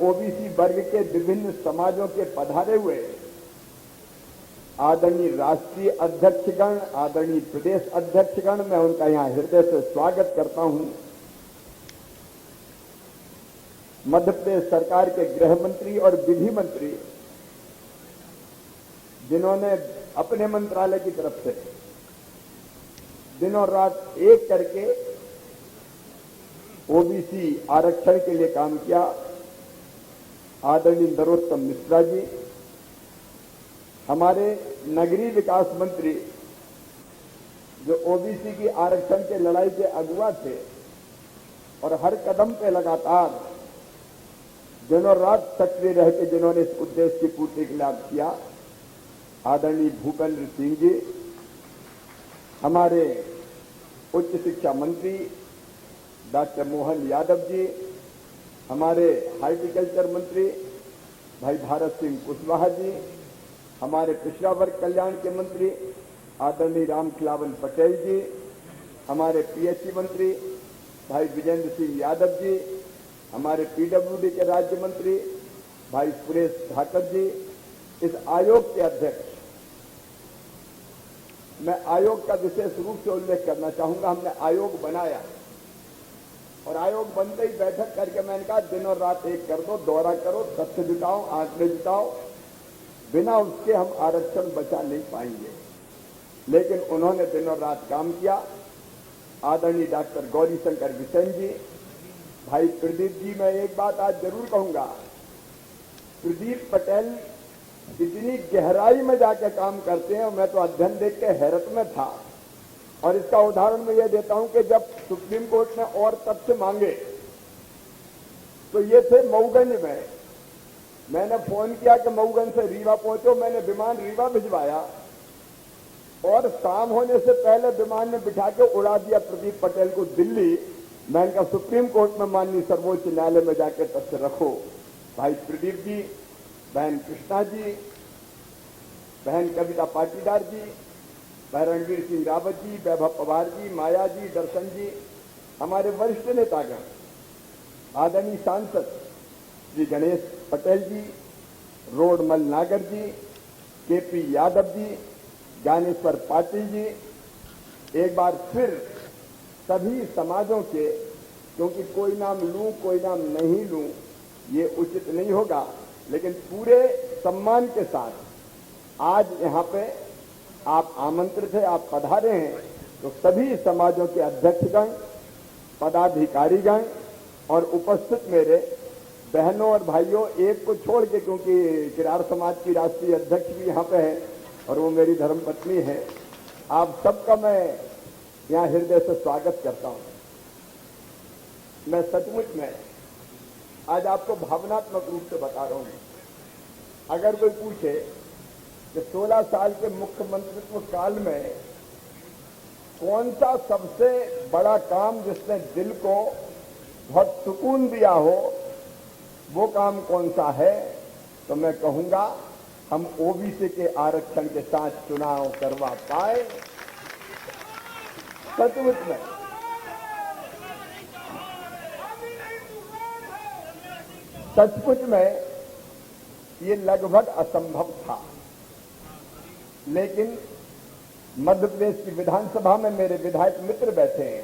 OBC वर्ग के विभिन्न समाजों के पधारे हुए आदरणीय राष्ट्रीय अध्यक्षगण, आदरणीय प्रदेश अध्यक्षगण, मैं उनका यहां हृदय से स्वागत करता हूं। मध्य प्रदेश सरकार के गृह मंत्री और विधि मंत्री, जिन्होंने अपने मंत्रालय की तरफ से दिनों रात एक करके ओबीसी आरक्षण के लिए काम किया, आदरणीय नरोत्तम मिश्रा जी, हमारे नगरीय विकास मंत्री जो ओबीसी की आरक्षण के लड़ाई के अगुवा थे और हर कदम पे लगातार दिनों रात सक्रिय रह के जिन्होंने इस उद्देश्य की पूर्ति के लिए किया, आदरणीय भूपेंद्र सिंह जी, हमारे उच्च शिक्षा मंत्री डॉक्टर मोहन यादव जी, हमारे हार्टिकल्चर मंत्री भाई भारत सिंह कुशवाहा जी, हमारे पिछड़ा वर्ग कल्याण के मंत्री आदरणीय रामखिलावन पटेल जी, हमारे पीएचई मंत्री भाई विजेंद्र सिंह यादव जी, हमारे पीडब्ल्यूडी के राज्य मंत्री भाई सुरेश धाकर जी, इस आयोग के अध्यक्ष, मैं आयोग का विशेष रूप से उल्लेख करना चाहूंगा। हमने आयोग बनाया और आयोग बनते ही बैठक करके मैंने कहा दिनों रात एक कर दो, दौरा करो, तथ्य जुटाओ, आंकड़े जुटाओ, बिना उसके हम आरक्षण बचा नहीं पाएंगे। लेकिन उन्होंने दिनों रात काम किया। आदरणीय डॉक्टर गौरी शंकर बिसेन जी, भाई प्रदीप जी, मैं एक बात आज जरूर कहूंगा, प्रदीप पटेल इतनी गहराई में जाकर काम करते हैं और मैं तो अध्ययन देख के हैरत में था। और इसका उदाहरण मैं ये देता हूं कि जब सुप्रीम कोर्ट ने और तथ्य मांगे तो ये थे मऊगंज में, मैंने फोन किया कि मऊगंज से रीवा पहुंचो, मैंने विमान रीवा भिजवाया और शाम होने से पहले विमान में बिठा के उड़ा दिया प्रदीप पटेल को दिल्ली। मैंने कहा सुप्रीम कोर्ट में माननीय सर्वोच्च न्यायालय में जाकर तथ्य रखो। भाई प्रदीप जी, बहन कृष्णा जी, बहन कविता पाटीदार जी, भाई रणवीर सिंह रावत जी, वैभव पवार जी, माया जी, दर्शन जी, हमारे वरिष्ठ नेतागण, आदरणीय सांसद श्री गणेश पटेल जी, रोडमल नागर जी, केपी यादव जी, ज्ञानेश्वर पाटिल जी, एक बार फिर सभी समाजों के, क्योंकि कोई नाम लूं कोई नाम नहीं लूं ये उचित नहीं होगा, लेकिन पूरे सम्मान के साथ आज यहां पे आप आमंत्रित हैं, आप पधारे हैं, तो सभी समाजों के अध्यक्षगण, पदाधिकारीगण और उपस्थित मेरे बहनों और भाइयों, एक को छोड़ के, क्योंकि किरार समाज की राष्ट्रीय अध्यक्ष भी यहां पे है और वो मेरी धर्मपत्नी है, आप सबका मैं यहां हृदय से स्वागत करता हूं। मैं सचमुच में आज आपको भावनात्मक रूप से बता रहा हूं। अगर कोई पूछे कि 16 साल के मुख्यमंत्रित्व काल में कौन सा सबसे बड़ा काम जिसने दिल को बहुत सुकून दिया हो, वो काम कौन सा है, तो मैं कहूंगा हम ओबीसी के आरक्षण के साथ चुनाव करवा पाए। सचमुच में सचमुच में ये लगभग असंभव था, लेकिन मध्य प्रदेश की विधानसभा में मेरे विधायक मित्र बैठे हैं,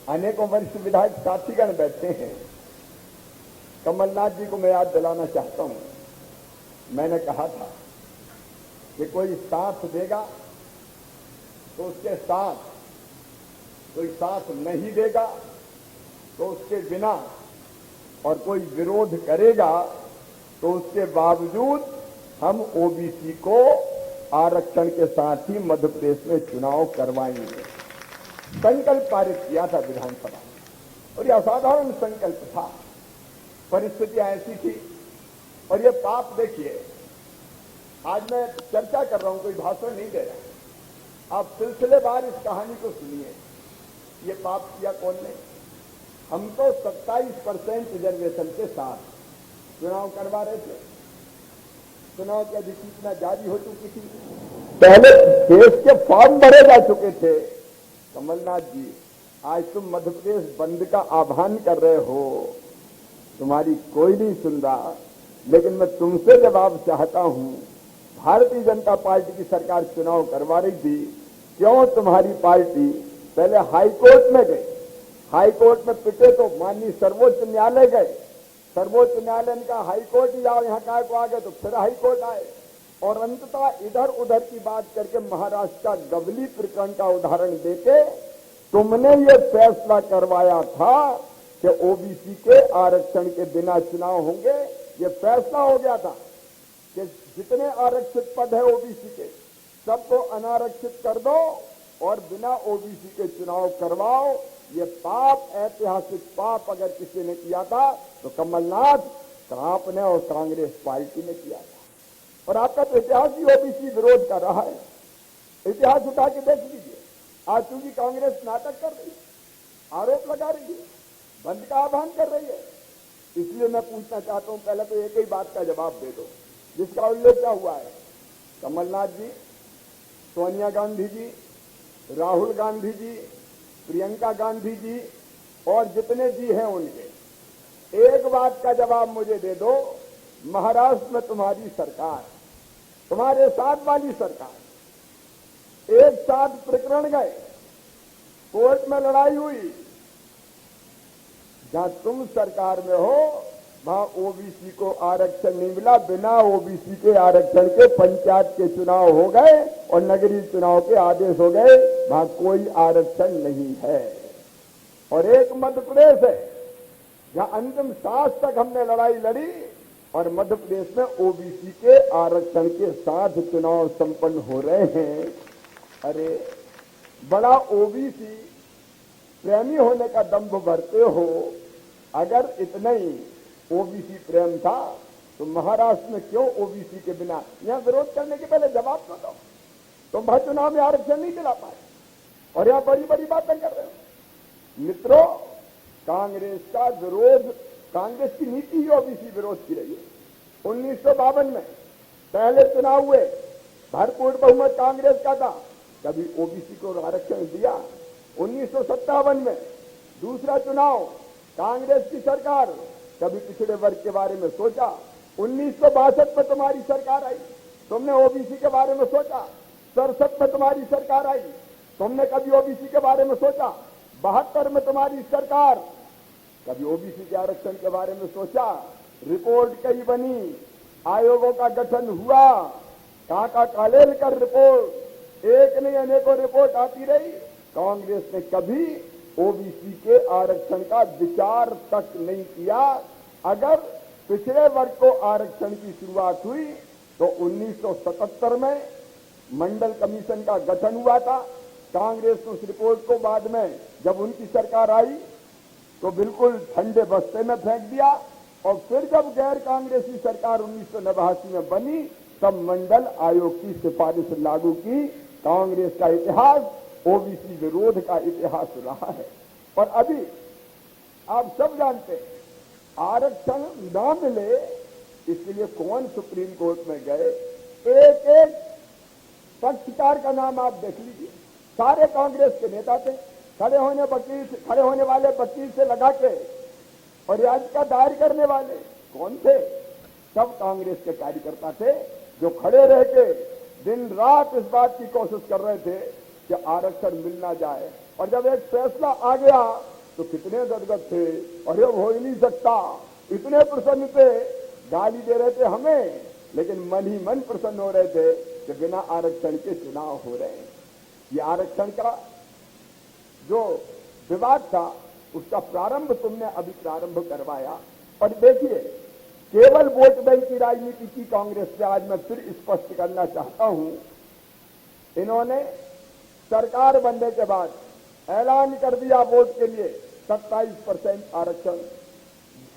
अनेकों वरिष्ठ विधायक साथीगण बैठे हैं। कमलनाथ जी को मैं याद दिलाना चाहता हूं, मैंने कहा था कि कोई साथ देगा तो उसके साथ, कोई साथ नहीं देगा तो उसके बिना, और कोई विरोध करेगा तो उसके बावजूद हम ओबीसी को आरक्षण के साथ ही मध्य प्रदेश में चुनाव करवाएंगे। संकल्प पारित किया था विधानसभा में और यह असाधारण संकल्प था। परिस्थितियां ऐसी थी और ये पाप देखिए, आज मैं चर्चा कर रहा हूं, कोई भाषण नहीं दे रहा। आप सिलसिलेवार इस कहानी को सुनिए। ये पाप किया कौन ने? हम तो 27% रिजर्वेशन के साथ चुनाव करवा रहे थे। चुनाव की अधिसूचना जारी हो चुकी थी, पहले देश के फॉर्म भरे जा चुके थे। कमलनाथ जी, आज तुम मध्य प्रदेश बंद का आह्वान कर रहे हो, तुम्हारी कोई नहीं सुन रहा, लेकिन मैं तुमसे जवाब चाहता हूं। भारतीय जनता पार्टी की सरकार चुनाव करवा रही थी, क्यों तुम्हारी पार्टी पहले हाईकोर्ट में गई, हाईकोर्ट में पिटे तो माननीय सर्वोच्च न्यायालय गए, सर्वोच्च न्यायालय ने कहा हाईकोर्ट ही आओ, यहां काय को आ गए तो फिर हाईकोर्ट आए, और अंततः इधर उधर की बात करके महाराष्ट्र का गवली प्रकरण का उदाहरण देके तुमने ये फैसला करवाया था कि ओबीसी के आरक्षण के बिना चुनाव होंगे। ये फैसला हो गया था कि जितने आरक्षित पद है ओबीसी के सबको अनारक्षित कर दो और बिना ओबीसी के चुनाव करवाओ। ये पाप, ऐतिहासिक पाप अगर किसी ने किया था तो कमलनाथ, आप ने और कांग्रेस पार्टी ने किया था। और आपका तो इतिहास ही ओबीसी विरोध कर रहा है। इतिहास उठा के देख लीजिए। आज चूंकि कांग्रेस नाटक कर रही है, आरोप लगा रही है, बंद का आह्वान कर रही है, इसलिए मैं पूछना चाहता हूं, पहले तो एक ही बात का जवाब दे दो जिसका उल्लेख क्या हुआ है। कमलनाथ जी, सोनिया गांधी जी, राहुल गांधी जी, प्रियंका गांधी जी और जितने जी हैं उनके एक बात का जवाब मुझे दे दो। महाराष्ट्र में तुम्हारी सरकार, तुम्हारे साथ वाली सरकार, एक साथ प्रकरण गए, कोर्ट में लड़ाई हुई, जहां तुम सरकार में हो वहां ओबीसी को आरक्षण नहीं मिला। बिना ओबीसी के आरक्षण के पंचायत के चुनाव हो गए और नगरीय चुनाव के आदेश हो गए, वहां कोई आरक्षण नहीं है। और एक मध्य प्रदेश है जहां अंतिम सांस तक हमने लड़ाई लड़ी और मध्य प्रदेश में ओबीसी के आरक्षण के साथ चुनाव संपन्न हो रहे हैं। अरे बड़ा ओबीसी प्रेमी होने का दंभ भरते हो। अगर इतना ही ओबीसी प्रेम था तो महाराष्ट्र में क्यों ओबीसी के बिना, यहां विरोध करने के पहले जवाब तो दो। तुम भाई चुनाव में आरक्षण नहीं दिला पाए और यहां बड़ी बड़ी बातें कर रहे हो। मित्रों, कांग्रेस का विरोध, कांग्रेस की नीति ही ओबीसी विरोध की रही है। 1952 में पहले चुनाव हुए, भरपूर बहुमत कांग्रेस का था, कभी ओबीसी को आरक्षण दिया। 1957 में दूसरा चुनाव, कांग्रेस की सरकार, कभी पिछड़े वर्ग के बारे में सोचा। 1962 में तुम्हारी सरकार आई, तुमने ओबीसी के बारे में सोचा। 67 में तुम्हारी सरकार आई, तुमने कभी ओबीसी के बारे में सोचा। 72 में तुम्हारी सरकार, कभी ओबीसी के आरक्षण के बारे में सोचा। रिपोर्ट कई बनी, आयोगों का गठन हुआ, काका कालेलकर रिपोर्ट, एक नहीं अनेकों रिपोर्ट आती रही। कांग्रेस ने कभी ओबीसी के आरक्षण का विचार तक नहीं किया। अगर पिछड़े वर्ग को आरक्षण की शुरुआत हुई तो 1977 में मंडल कमीशन का गठन हुआ था। कांग्रेस ने उस रिपोर्ट को बाद में जब उनकी सरकार आई तो बिल्कुल ठंडे बस्ते में फेंक दिया, और फिर जब गैर कांग्रेसी सरकार 1989 में बनी तब मंडल आयोग की सिफारिश लागू की। कांग्रेस का इतिहास ओबीसी विरोध का इतिहास रहा है। और अभी आप सब जानते हैं, आरक्षण न मिले इसलिए कौन सुप्रीम कोर्ट में गए। एक एक पक्षकार का नाम आप देख लीजिए, सारे कांग्रेस के नेता थे। खड़े होने वाले वकील से लगा के और याचिका दायर करने वाले कौन थे? सब कांग्रेस के कार्यकर्ता थे जो खड़े रह के दिन रात इस बात की कोशिश कर रहे थे कि आरक्षण मिल ना जाए। और जब एक फैसला आ गया तो कितने गदगद थे, अरे हो ही नहीं सकता, इतने प्रसन्न थे, गाली दे रहे थे हमें, लेकिन मन ही मन प्रसन्न हो रहे थे कि बिना आरक्षण के चुनाव हो रहे हैं। ये आरक्षण का जो विवाद था उसका प्रारंभ तुमने अभी प्रारंभ करवाया। और देखिए, केवल वोट बैंक की राजनीति की कांग्रेस से आज मैं फिर स्पष्ट करना चाहता हूं। इन्होंने सरकार बनने के बाद ऐलान कर दिया वोट के लिए 27% आरक्षण।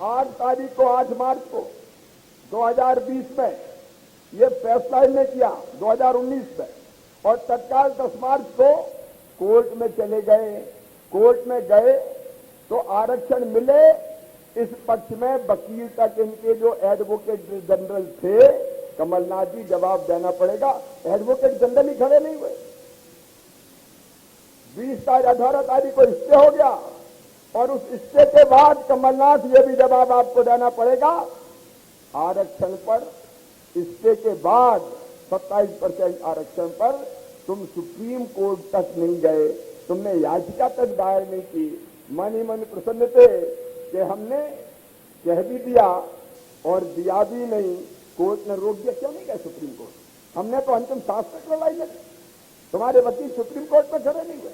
8 तारीख को, 8 मार्च को 2020 में यह फैसला इन्होंने किया, 2019 में, और तत्काल 10 मार्च को कोर्ट में चले गए। कोर्ट में गए तो आरक्षण मिले। इस पक्ष में वकील तक इनके जो एडवोकेट जनरल थे, कमलनाथ जी जवाब देना पड़ेगा, एडवोकेट जनरल ही खड़े नहीं हुए। 18 तारीख को स्टे हो गया, और उस स्टे के बाद कमलनाथ ये भी जवाब आपको देना पड़ेगा, आरक्षण पर स्टे के बाद 27% आरक्षण पर तुम सुप्रीम कोर्ट तक नहीं गए, तुमने याचिका तक दायर नहीं की। मन ही मन प्रसन्न थे कि हमने कह भी दिया और दिया भी नहीं, कोर्ट ने रोक दिया। क्यों नहीं गए सुप्रीम कोर्ट? हमने तो अंतिम सांस तक लड़ाई लड़ी, तुम्हारे वकील सुप्रीम कोर्ट में खड़े नहीं हुए,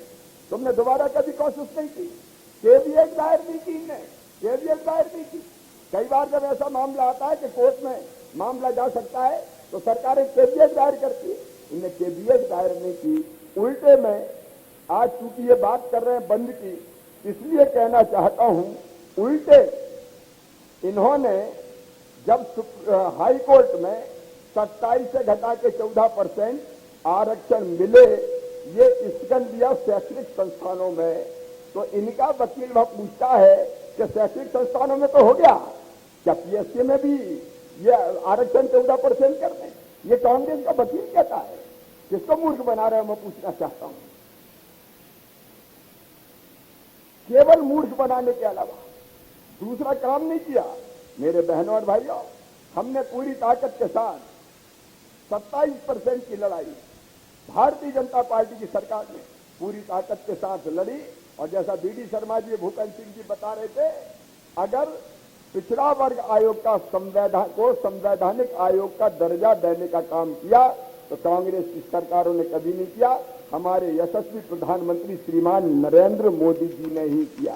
तुमने दोबारा कभी कोशिश नहीं की, केवीएस दायर नहीं की, केवीएस दायर नहीं की। कई बार जब ऐसा मामला आता है कि कोर्ट में मामला जा सकता है तो सरकारें केवीएस दायर करती है, इन्हें केवीएस दायर नहीं की। उल्टे में आज चूंकि ये बात कर रहे हैं बंद की, इसलिए कहना चाहता हूं, उल्टे इन्होंने जब हाई कोर्ट में 27 से घटा के 14% आरक्षण मिले, ये स्थगन दिया शैक्षणिक संस्थानों में, तो इनका वकील वह पूछता है कि शैक्षणिक संस्थानों में तो हो गया, क्या पीएससी में भी ये आरक्षण 14% कर दें? ये कांग्रेस का वकील कहता है। किसको मूर्ख बना रहे हैं, मैं पूछना चाहता हूं। केवल मूर्ख बनाने के अलावा दूसरा काम नहीं किया। मेरे बहनों और भाइयों, हमने पूरी ताकत के साथ 27% की लड़ाई भारतीय जनता पार्टी की सरकार ने पूरी ताकत के साथ लड़ी। और जैसा बीडी शर्मा जी, भूपेंद्र सिंह जी बता रहे थे, अगर पिछड़ा वर्ग आयोग का संवैधानिक आयोग का दर्जा देने का काम किया तो कांग्रेस की सरकारों ने कभी नहीं किया। हमारे यशस्वी प्रधानमंत्री श्रीमान नरेंद्र मोदी जी ने ही किया।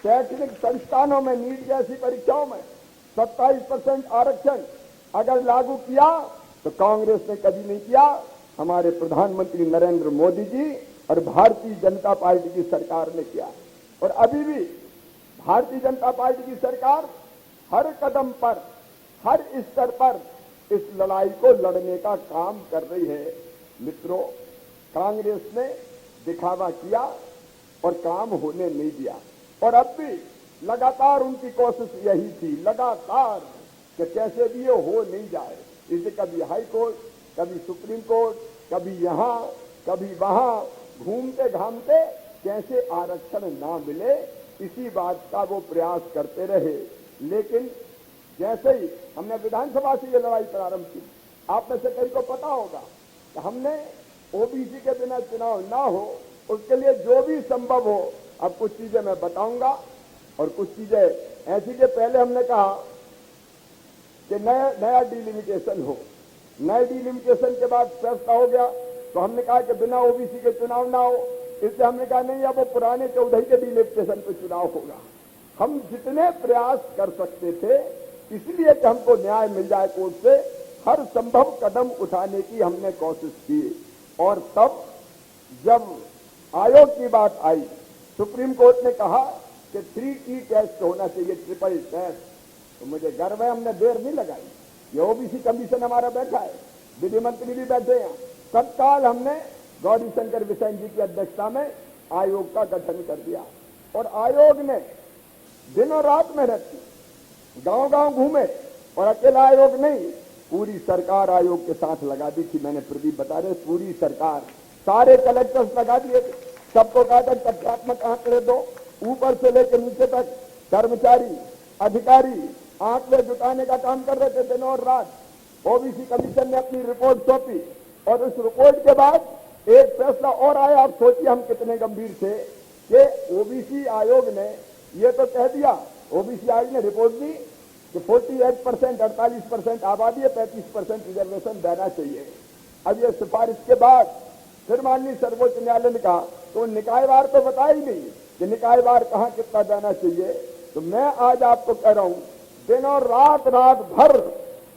शैक्षणिक संस्थानों में नीट जैसी परीक्षाओं में 27% आरक्षण अगर लागू किया तो कांग्रेस ने कभी नहीं किया, हमारे प्रधानमंत्री नरेंद्र मोदी जी और भारतीय जनता पार्टी की सरकार ने किया। और अभी भी भारतीय जनता पार्टी की सरकार हर कदम पर, हर स्तर पर इस लड़ाई को लड़ने का काम कर रही है। मित्रों, कांग्रेस ने दिखावा किया और काम होने नहीं दिया, और अब भी लगातार उनकी कोशिश यही थी, लगातार, कि कैसे भी ये हो नहीं जाए। इसे कभी हाई कोर्ट, कभी सुप्रीम कोर्ट, कभी यहां, कभी वहां, घूमते घामते कैसे आरक्षण ना मिले, इसी बात का वो प्रयास करते रहे। लेकिन जैसे ही हमने विधानसभा से ये लड़ाई प्रारंभ की, आप में से कई को पता होगा कि हमने ओबीसी के बिना चुनाव ना हो, उसके लिए जो भी संभव हो, अब कुछ चीजें मैं बताऊंगा और कुछ चीजें ऐसी कि पहले हमने कहा कि नया डिलिमिटेशन हो। नए डिलिमिटेशन के बाद फैसला हो गया तो हमने कहा कि बिना ओबीसी के चुनाव ना हो, इसलिए हमने कहा नहीं, अब वो पुराने 14 के डिलिमिटेशन पे चुनाव होगा। हम जितने प्रयास कर सकते थे, इसलिए कि हमको न्याय मिल जाए कोर्ट से, हर संभव कदम उठाने की हमने कोशिश की। और तब जब आयोग की बात आई, सुप्रीम कोर्ट ने कहा कि 3T टेस्ट होना चाहिए, ट्रिपल टेस्ट, तो मुझे गर्व है हमने देर नहीं लगाई। ये ओबीसी कमीशन हमारा बैठा है, विधि मंत्री भी बैठे हैं, तत्काल हमने गौरी शंकर बिसेन जी की अध्यक्षता में आयोग का गठन कर दिया। और आयोग ने दिनों रात मेहनत की, गांव-गांव घूमे, और अकेला आयोग नहीं, पूरी सरकार आयोग के साथ लगा दी थी। मैंने प्रदीप बता रहे, पूरी सरकार, सारे कलेक्टर्स लगा दिए थे, सबको कहा था तथ्यात्मक आंकड़े दो, ऊपर से लेकर नीचे तक कर्मचारी, अधिकारी आंकड़े जुटाने का काम कर रहे थे दिनों और रात। ओबीसी कमीशन ने अपनी रिपोर्ट सौंपी, और उस रिपोर्ट के बाद एक फैसला और आया। आप सोचिए हम कितने गंभीर थे कि ओबीसी आयोग ने ये तो कह दिया, ओबीसी आयोग ने रिपोर्ट दी कि 48%, 48% आबादी है, 35% रिजर्वेशन देना चाहिए। अब ये सिफारिश के बाद फिर माननीय सर्वोच्च न्यायालय ने कहा, तो निकायवार तो बता ही नहीं कि निकायवार कहां कितना देना चाहिए। तो मैं आज आपको कह रहा हूं, दिनों रात भर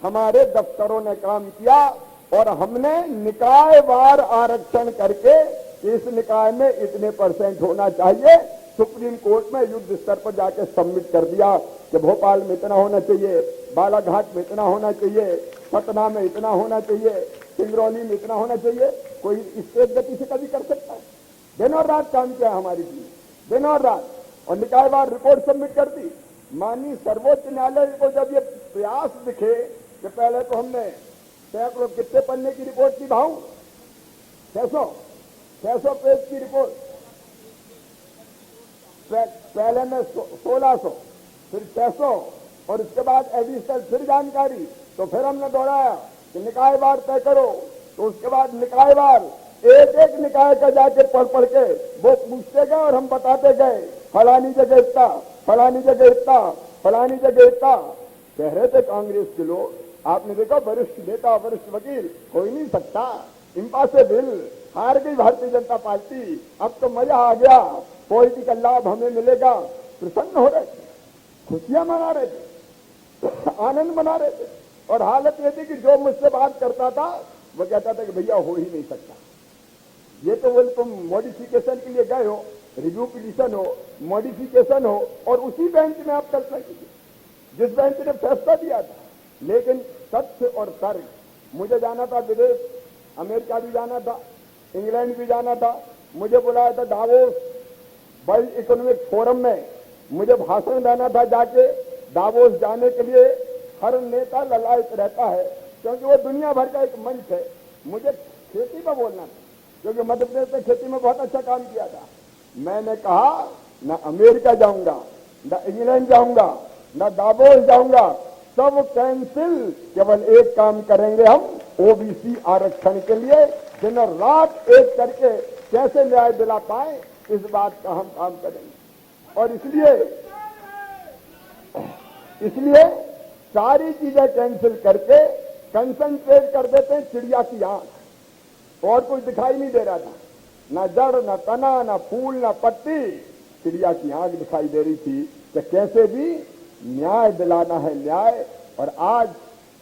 हमारे दफ्तरों ने काम किया, और हमने निकायवार आरक्षण करके इस निकाय में इतने % होना चाहिए, सुप्रीम कोर्ट में युद्ध स्तर पर जाके सबमिट कर दिया कि भोपाल में इतना होना चाहिए, बालाघाट में इतना होना चाहिए, सतना में इतना होना चाहिए, सिंगरौली में इतना होना चाहिए। कोई इस तेज गति से कभी कर सकता है? दिनों रात काम किया हमारी टीम, दिनों रात, और निकायवार रिपोर्ट सबमिट कर दी। माननीय सर्वोच्च न्यायालय को जब ये प्रयास दिखे कि पहले तो हमने सैकड़ों, कितने पन्ने की रिपोर्ट की भाऊ, 600 पेज की रिपोर्ट, पहले में 1600, फिर 600 और उसके बाद एडिशनल फिर जानकारी, तो फिर हमने दोहराया कि निकाय वार तय करो। तो उसके बाद निकाय वार एक एक निकाय का जाके पढ़ पढ़ के वो पूछते गए और हम बताते गए, फलानी जगह इतना, फलानी जगह इतना, फलानी जगह इतना। कह रहे थे कांग्रेस के लोग, आपने देखा वरिष्ठ नेता, वरिष्ठ वकील, हो ही नहीं सकता, इम्पॉसिबल, हार गई भारतीय जनता पार्टी, अब तो मजा आ गया, पॉलिटिकल लाभ हमें मिलेगा। प्रसन्न हो रहे थे, खुशियां मना रहे थे, आनंद मना रहे थे। और हालत यह थी कि जो मुझसे बात करता था वो कहता था कि भैया हो ही नहीं सकता, ये तो बोले तुम मॉडिफिकेशन के लिए गए हो, रिव्यू पिटीशन हो, मॉडिफिकेशन हो, और उसी बेंच में आप चल सकेंगे जिस बेंच ने फैसला दिया था। लेकिन तथ्य और तर्क, मुझे जाना था विदेश, अमेरिका भी जाना था, इंग्लैंड भी जाना था, मुझे बुलाया था दावोस वर्ल्ड इकोनॉमिक फोरम में, मुझे भाषण देना था जाके। दावोस जाने के लिए हर नेता ललायत रहता है, क्योंकि वो दुनिया भर का एक मंच है। मुझे खेती में बोलना था, क्योंकि मध्य प्रदेश में खेती में बहुत अच्छा काम किया था। मैंने कहा न अमेरिका जाऊंगा, न इंग्लैंड जाऊंगा, न दावोस जाऊंगा, सब कैंसिल। केवल एक काम करेंगे हम, ओबीसी आरक्षण के लिए दिन और रात एक करके कैसे न्याय दिला पाए, इस बात का हम काम करेंगे। और इसलिए सारी चीजें कैंसिल करके कंसंट्रेट कर देते हैं चिड़िया की आंख, और कुछ दिखाई नहीं दे रहा था, ना जड़, ना तना, ना फूल, ना पत्ती, चिड़िया की आंख दिखाई दे रही थी कि कैसे भी न्याय दिलाना है, न्याय। और आज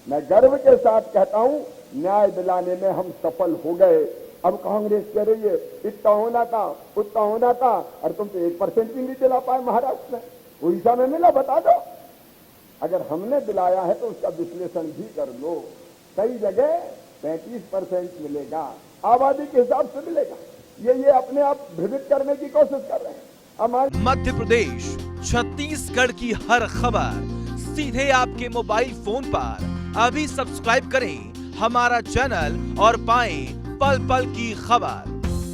मैं गर्व के साथ कहता हूं, न्याय दिलाने में हम सफल हो गए। अब कांग्रेस कह रही है इतना होना था, उतना होना था, और तुम तो 1% भी नहीं दिला पाए महाराष्ट्र में, उड़ीसा में मिला, बता दो। अगर हमने दिलाया है तो उसका विश्लेषण भी कर लो। कई जगह 35% मिलेगा, आबादी के हिसाब से मिलेगा। ये अपने आप भ्रमित करने की कोशिश कर रहे हैं। मध्य प्रदेश, छत्तीसगढ़ की हर खबर सीधे आपके मोबाइल फोन पर। अभी सब्सक्राइब करें हमारा चैनल और पाएं पल पल की खबर।